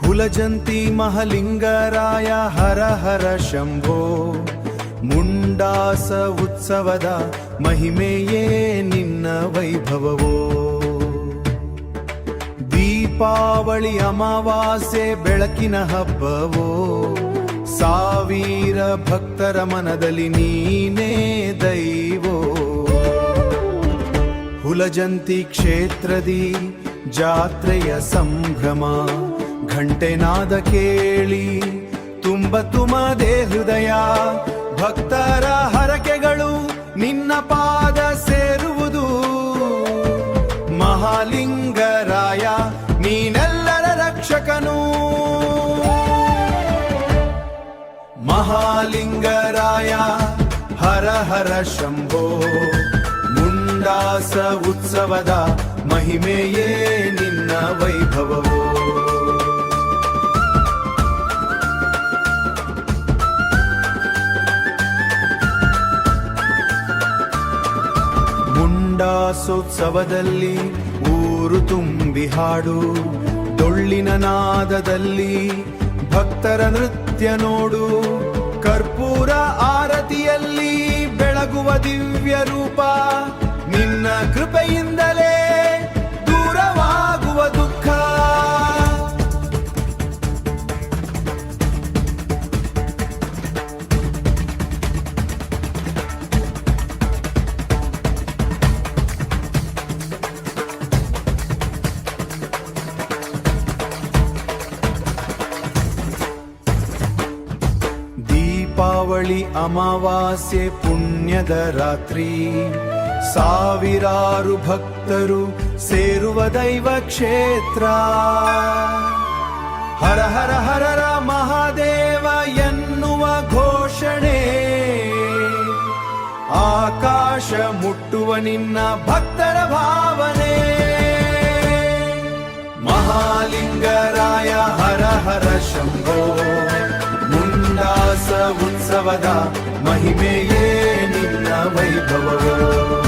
ಹುಲಜಂತಿ ಮಹಲಿಂಗರಾಯ ಹರ ಹರ ಶಂಭೋ. ಮುಂಡಾಸ ಉತ್ಸವದ ಮಹಿಮೆಯೇ ನಿನ್ನ ವೈಭವವೋ. ದೀಪಾವಳಿ ಅಮಾವಾಸ್ಯೆ ಬೆಳಕಿನ ಹಬ್ಬವೋ. ಸಾವಿರ ಭಕ್ತರ ಮನದಲ್ಲಿ ನೀನೇ ದೈವೋ. ಹುಲಜಂತಿ ಕ್ಷೇತ್ರದಿ ಜಾತ್ರೆಯ ಸಂಭ್ರಮ. ಘಂಟೆ ನಾದ ಕೇಳಿ ತುಂಬದೆ ಹೃದಯ. ಭಕ್ತರ ಹರಕೆಗಳು ನಿನ್ನ ಪಾದ ಸೇರುವುದು. ಮಹಾಲಿಂಗರಾಯ ನೀನೆಲ್ಲರ ರಕ್ಷಕನು. ಮಹಾಲಿಂಗರಾಯ ಹರ ಹರ ಶಂಭೋ. ಮುಂಡಾಸ ಉತ್ಸವದ ಮಹಿಮೆಯೇ ನಿನ್ನ ವೈಭವವೋ. ಮುಂಡಾಸೋತ್ಸವದಲ್ಲಿ ಊರು ತುಂಬಿ ಹಾಡು. ಡೊಳ್ಳಿನ ನಾದದಲ್ಲಿ ಭಕ್ತರ ನೃತ್ಯ ನೋಡು. ಕರ್ಪೂರ ಆರತಿಯಲ್ಲಿ ಬೆಳಗುವ ದಿವ್ಯ ರೂಪ. ನಿನ್ನ ಕೃಪೆಯಿಂದಲೇ ದೂರವಾಗುವ ದುಃಖ. ದೀಪಾವಳಿ ಅಮಾವಾಸ್ಯೆ ಪುಣ್ಯದ ರಾತ್ರಿ. ಸಾವಿರಾರು ಭಕ್ತರು ಸೇರುವ ದೈವ ಕ್ಷೇತ್ರ. ಹರ ಹರ ಹರರ ಮಹಾದೇವ ಎನ್ನುವ ಘೋಷಣೆ. ಆಕಾಶ ಮುಟ್ಟುವ ನಿನ್ನ ಭಕ್ತರ ಭಾವನೆ. ಮಹಾಲಿಂಗರಾಯ ಹರ ಹರ ಶಂಭೋ. ಮುಂಡಾಸ ಉತ್ಸವದ ಮಹಿಮೆಯೇ ನಿನ್ನ ವೈಭವವೋ.